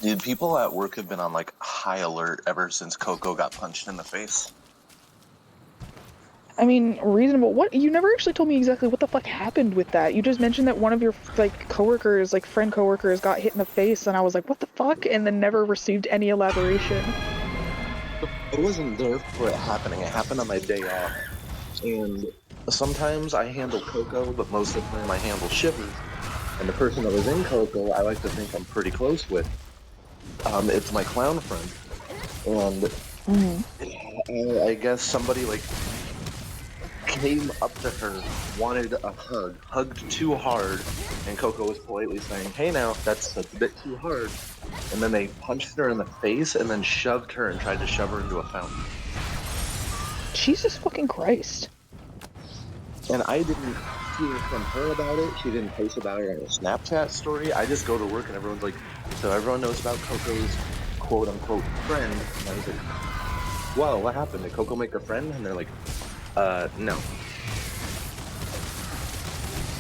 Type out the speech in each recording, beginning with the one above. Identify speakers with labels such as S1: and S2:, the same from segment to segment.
S1: Dude, people at work have been on like high alert ever since Coco got punched in the face.
S2: I mean, reasonable. What? You never actually told me exactly what the fuck happened with that. You just mentioned that one of your like coworkers, like friend coworkers, got hit in the face, and I was like, what the fuck? And then never received any elaboration.
S1: I wasn't there for it happening. It happened on my day off. And sometimes I handle Coco, but most of the time I handle Shivers. And the person that was in Coco, I like to think I'm pretty close with. It's my clown friend. And
S2: Mm.
S1: I guess somebody like came up to her, wanted a hug, hugged too hard, and Coco was politely saying, "Hey, now that's a bit too hard." And then they punched her in the face, and then shoved her and tried to shove her into a fountain.
S2: Jesus fucking Christ.
S1: And I didn't hear from her about it. She didn't post about it on a Snapchat story. I just go to work, and everyone's like, "So everyone knows about Coco's quote unquote friend." And I was like, "Well, what happened? Did Coco make a friend?" And they're like, no."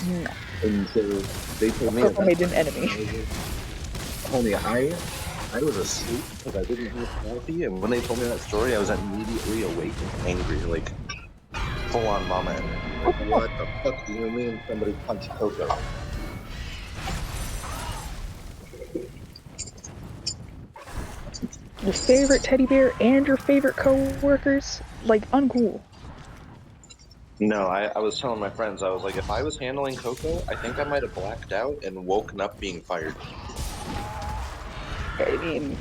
S2: No.
S1: And so they told me
S2: Coco
S1: that
S2: made an enemy.
S1: homie, I was asleep because I didn't hear coffee, and when they told me that story, I was immediately awake and angry, like full on mama energy. Like, what the fuck do you mean somebody punched Coco?
S2: Your favorite teddy bear and your favorite coworkers? Like, uncool.
S1: No, I was telling my friends, I was like, if I was handling Coco, I think I might have blacked out and woken up being fired.
S2: I mean,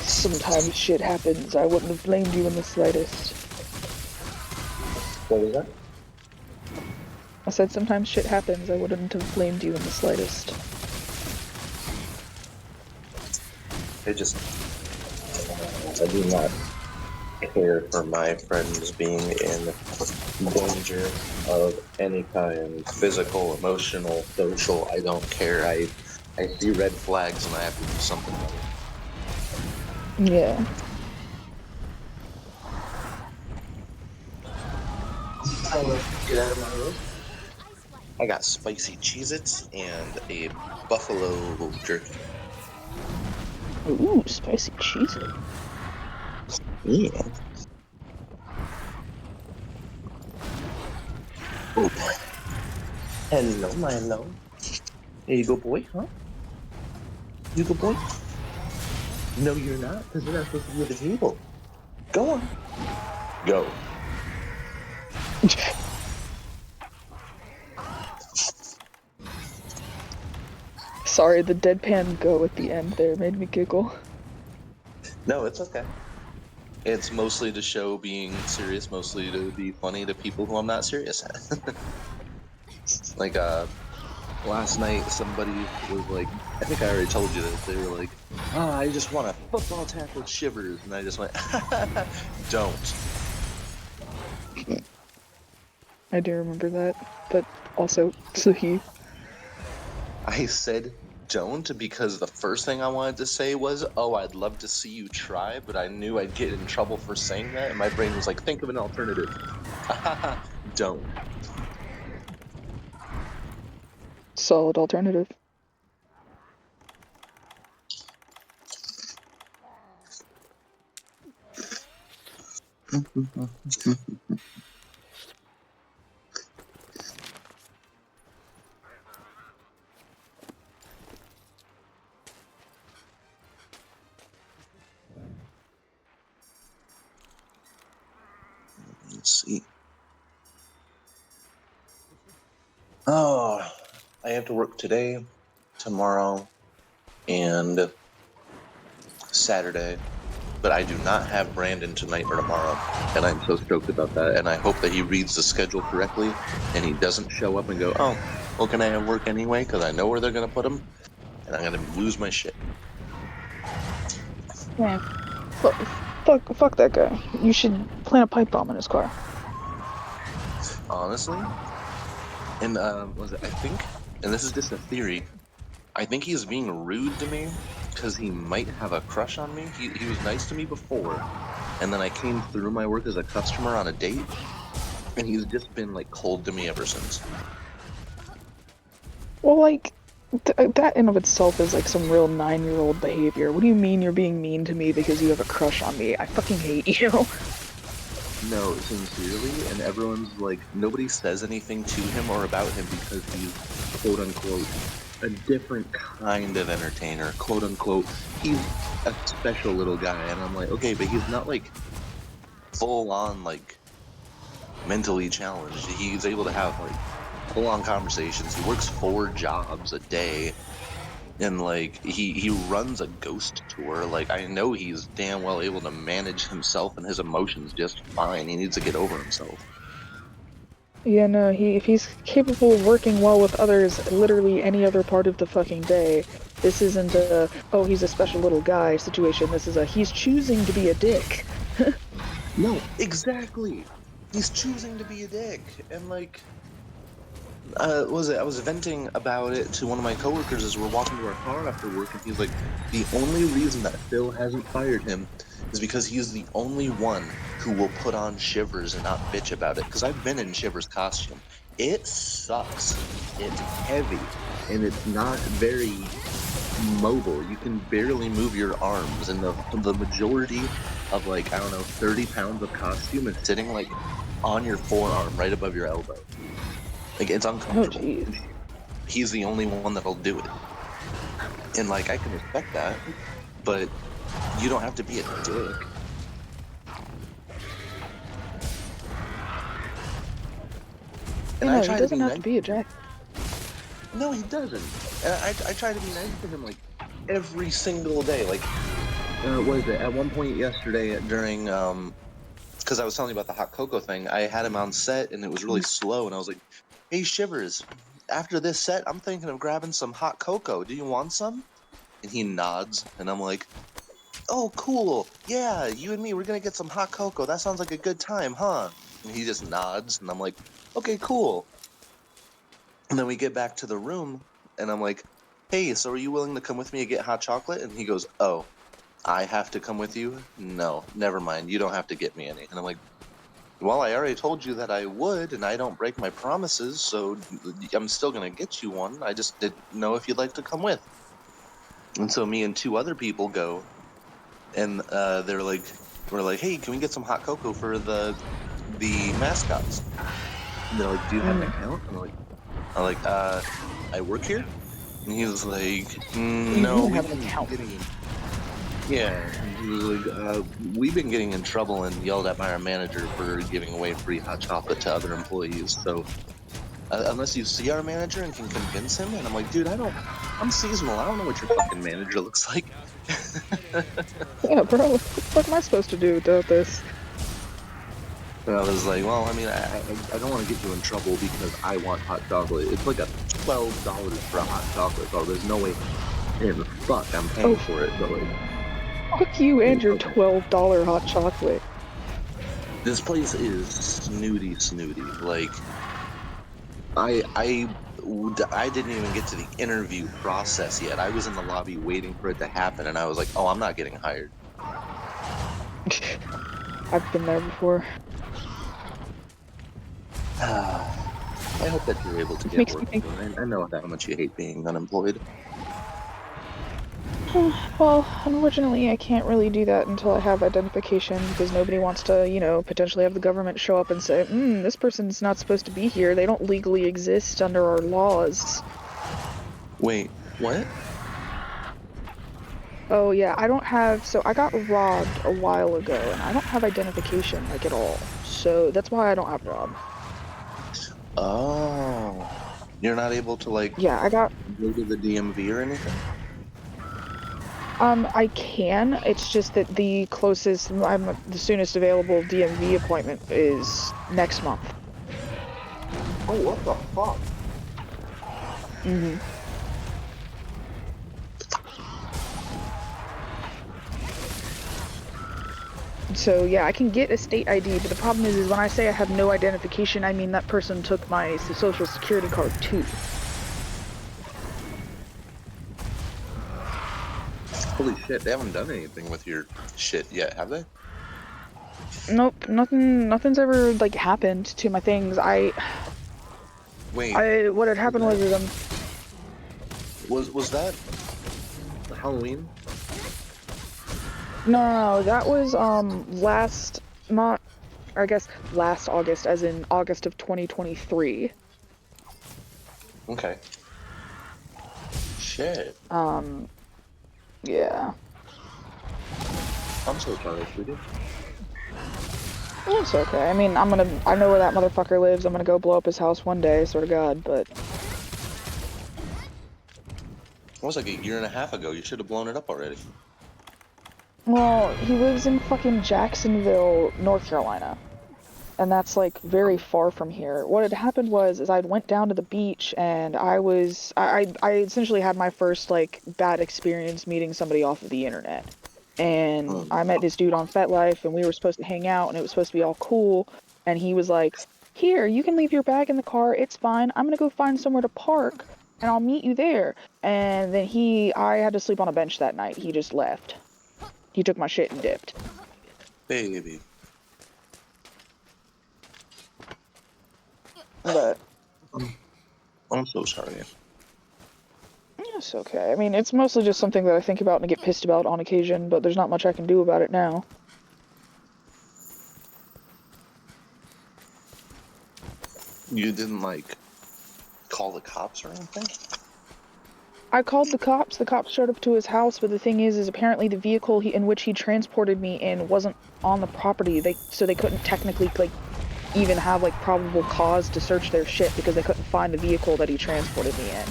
S2: sometimes shit happens. I wouldn't have blamed you in the slightest.
S1: What was that?
S2: I said sometimes shit happens. I wouldn't have blamed you in the slightest.
S1: It just, I do not care for my friends being in danger of any kind, physical, emotional, social. I don't care. I see red flags and I have to do something about it.
S2: Yeah.
S1: Get out of my way. I got spicy Cheez-Its and a buffalo jerky.
S2: Ooh, spicy cheese.
S1: Yeah. Oh, hello, Milo. Here you go, boy, huh? You go, boy? No, you're not, because you're not supposed to be at the table. Go on. Go.
S2: Sorry, the deadpan go at the end there made me giggle.
S1: No, it's okay. It's mostly to show being serious, mostly to be funny to people who I'm not serious at. Like, last night somebody was like, I think I already told you this, they were like, "Ah, I just want a football tackle Shivers," and I just went, "Don't."
S2: I do remember that, but also, so he.
S1: I said don't because the first thing I wanted to say was, "Oh, I'd love to see you try," but I knew I'd get in trouble for saying that, and my brain was like, "Think of an alternative." Don't.
S2: Solid alternative.
S1: Let's see. Oh, I have to work today, tomorrow, and Saturday, but I do not have Brandon tonight or tomorrow, and I'm so stoked about that. And I hope that he reads the schedule correctly, and he doesn't show up and go, "Oh, well, can I have work anyway?" Because I know where they're gonna put him, and I'm gonna lose my shit.
S2: Man, fuck that guy. You should plant a pipe bomb in his car.
S1: Honestly, and was it? I think, and this is just a theory. I think he's being rude to me because he might have a crush on me. He was nice to me before, and then I came through my work as a customer on a date, and he's just been like cold to me ever since.
S2: Well, like, That in of itself is like some real 9-year-old behavior. What do you mean you're being mean to me because you have a crush on me? I fucking hate you.
S1: No, sincerely, and everyone's like, nobody says anything to him or about him because he's quote unquote a different kind of entertainer, quote unquote. He's a special little guy, and I'm like, okay, but he's not like full on like mentally challenged. He's able to have like full on conversations. He works 4 jobs a day, and like he runs a ghost tour. Like I know he's damn well able to manage himself and his emotions just fine. He needs to get over himself.
S2: Yeah, no, if he's capable of working well with others literally any other part of the fucking day, this isn't a, oh, he's a special little guy situation. This is a, he's choosing to be a dick.
S1: No, exactly. He's choosing to be a dick, and like, was it? I was venting about it to one of my coworkers as we're walking to our car after work, and he's like, the only reason that Phil hasn't fired him is because he's the only one who will put on Shivers and not bitch about it. Because I've been in Shivers' costume. It sucks. It's heavy, and it's not very mobile. You can barely move your arms, and the majority of like I don't know 30 pounds of costume is sitting like on your forearm, right above your elbow. Like it's
S2: Oh,
S1: uncomfortable.
S2: jeez.
S1: He's the only one that'll do it, and like I can respect that, but you don't have to be a dick. And
S2: You
S1: I
S2: know, he
S1: try to be
S2: doesn't have
S1: nice.
S2: to be a jack.
S1: No, he doesn't. And I try to be nice to him like every single day. Like what is it? At one point yesterday during because I was telling you about the hot cocoa thing, I had him on set and it was really slow, and I was like, "Hey Shivers, after this set, I'm thinking of grabbing some hot cocoa. Do you want some?" And he nods, and I'm like, "Oh, cool. Yeah, you and me, we're gonna get some hot cocoa. That sounds like a good time, huh?" And he just nods, and I'm like, "Okay, cool." And then we get back to the room, and I'm like, "Hey, so are you willing to come with me to get hot chocolate?" And he goes, "Oh, I have to come with you? No, never mind. You don't have to get me any." And I'm like, "Well, I already told you that I would, and I don't break my promises, so I'm still going to get you one. I just didn't know if you'd like to come with." And so me and 2 other people go, and we're like, "Hey, can we get some hot cocoa for the mascots?" And they're like, "Do you have an
S2: Mm.
S1: account?" And I'm like, I work here?" And he was like,
S2: What do you
S1: "No,
S2: mean
S1: we've
S2: have an
S1: been
S2: account?
S1: getting." Yeah, he was like, "We've been getting in trouble and yelled at by our manager for giving away free hot chocolate to other employees. So unless you see our manager and can convince him," and I'm like, "Dude, I'm seasonal. I don't know what your fucking manager looks like."
S2: Yeah, bro, what the fuck am I supposed to do without this?
S1: And I was like, "Well, I mean, I don't want to get you in trouble because I want hot chocolate. It's like a $12 for a hot chocolate, so there's no way in the fuck I'm
S2: Oh,
S1: paying for it." But like,
S2: fuck you and your
S1: okay.
S2: $12 hot chocolate.
S1: This place is snooty. Like I I didn't even get to the interview process yet. I was in the lobby waiting for it to happen, and I was like, "Oh, I'm not getting hired."
S2: I've been there before.
S1: I hope that you're able to
S2: It
S1: get
S2: makes me
S1: work
S2: think,
S1: soon. I know how much you hate being unemployed.
S2: well, unfortunately, I can't really do that until I have identification because nobody wants to, potentially have the government show up and say, this person's not supposed to be here. They don't legally exist under our laws.
S1: Wait, what?
S2: Oh, yeah, so I got robbed a while ago and I don't have identification, like, at all. So that's why I don't have rob.
S1: Oh, you're not able to like
S2: Yeah,
S1: go to the DMV or anything?
S2: I can. It's just that the soonest available DMV appointment is next month.
S1: Oh, what the fuck?
S2: hmm So yeah, I can get a state ID, but the problem is when I say I have no identification, I mean that person took my social security card too.
S1: Holy shit, they haven't done anything with your shit yet, have they?
S2: Nope, nothing's ever like happened to my things.
S1: Wait,
S2: What had
S1: is
S2: happened
S1: that
S2: was
S1: Was that Halloween?
S2: No, that was last, not, I guess last August, as in August of 2023.
S1: Okay. Shit.
S2: Yeah.
S1: I'm so sorry, sweetie.
S2: It's okay. I mean, I know where that motherfucker lives. I'm gonna go blow up his house one day, swear to God, but...
S1: It was like a year and a half ago. You should have blown it up already.
S2: Well, he lives in fucking Jacksonville, North Carolina. And that's, like, very far from here. What had happened was, is I went down to the beach, and I essentially had my first, like, bad experience meeting somebody off of the internet. And
S1: Hmm.
S2: I met this dude on FetLife, and we were supposed to hang out, and it was supposed to be all cool. And he was like, "Here, you can leave your bag in the car. It's fine. I'm gonna go find somewhere to park, and I'll meet you there." And then I had to sleep on a bench that night. He just left. He took my shit and dipped.
S1: Baby.
S2: But
S1: I'm so sorry.
S2: it's okay. I mean, it's mostly just something that I think about and get pissed about on occasion, but there's not much I can do about it now.
S1: You didn't, like, call the cops or anything?
S2: I called the cops. The cops showed up to his house, but the thing is apparently the vehicle in which he transported me in wasn't on the property. So they couldn't technically, like, even have, like, probable cause to search their shit because they couldn't find the vehicle that he transported me in.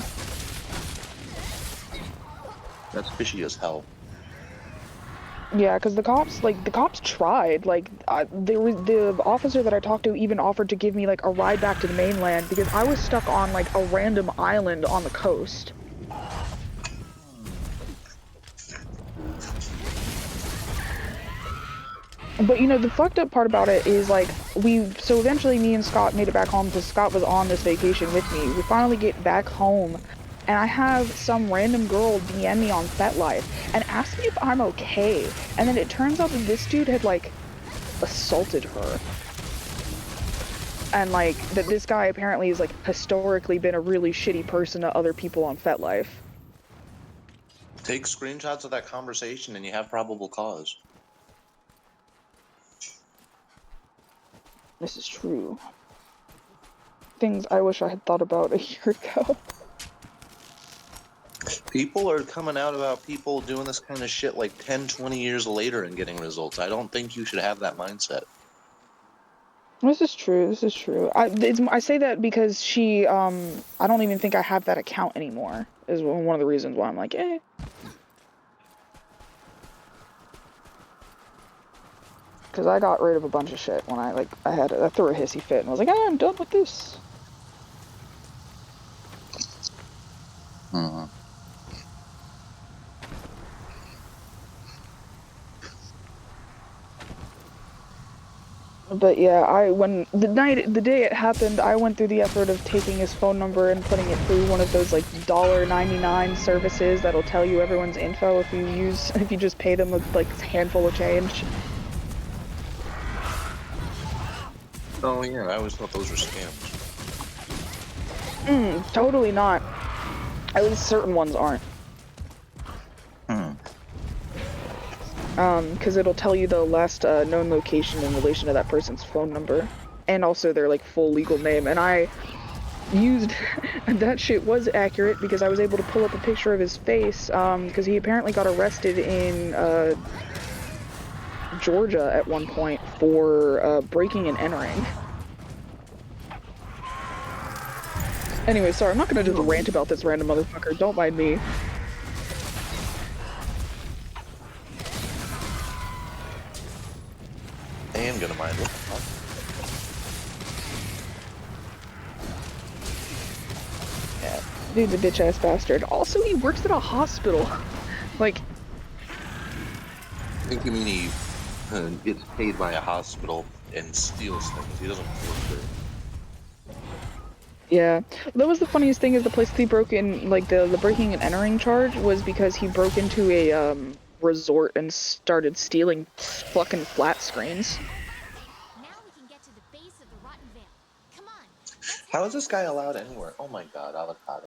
S1: That's fishy as hell.
S2: Yeah, because the cops tried. Like, the officer that I talked to even offered to give me, like, a ride back to the mainland because I was stuck on, like, a random island on the coast. But, you know, the fucked up part about it is, like, so eventually me and Scott made it back home because Scott was on this vacation with me. We finally get back home, and I have some random girl DM me on FetLife and ask me if I'm okay. And then it turns out that this dude had, like, assaulted her. And, like, that this guy apparently has, like, historically been a really shitty person to other people on FetLife.
S1: Take screenshots of that conversation and you have probable cause.
S2: This is true. Things I wish I had thought about a year ago.
S1: People are coming out about people doing this kind of shit like 10, 20 years later and getting results. I don't think you should have that mindset.
S2: This is true. This is true. I say that because I don't even think I have that account anymore. Is one of the reasons why I'm like, eh. Because I got rid of a bunch of shit when I threw a hissy fit and I was like, I'm done with this.
S1: Hmm.
S2: But yeah, when the day it happened, I went through the effort of taking his phone number and putting it through one of those like $1.99 services that'll tell you everyone's info if you just pay them a like handful of change.
S1: Oh yeah, I always thought those were scams.
S2: Totally not. At least certain ones aren't.
S1: Hmm.
S2: Because it'll tell you the last known location in relation to that person's phone number, and also their like full legal name. And I used that shit was accurate because I was able to pull up a picture of his face. Because he apparently got arrested in Georgia at one point for breaking and entering. Anyway, sorry, I'm not gonna just rant about this random motherfucker. Don't mind me.
S1: I am gonna mind. What the fuck?
S2: Yeah, dude's a bitch ass bastard. Also, he works at a hospital. Like,
S1: I think you mean he gets paid by a hospital and steals things. He doesn't work there.
S2: yeah, that was the funniest thing is the place that he broke in, like the breaking and entering charge was because he broke into a resort and started stealing fucking flat screens.
S3: Now we can get to the base of the rotten veil. Come on, let's
S1: How
S3: head
S1: is
S3: to the
S1: this guy
S3: base.
S1: allowed anywhere? Oh my god, avocado.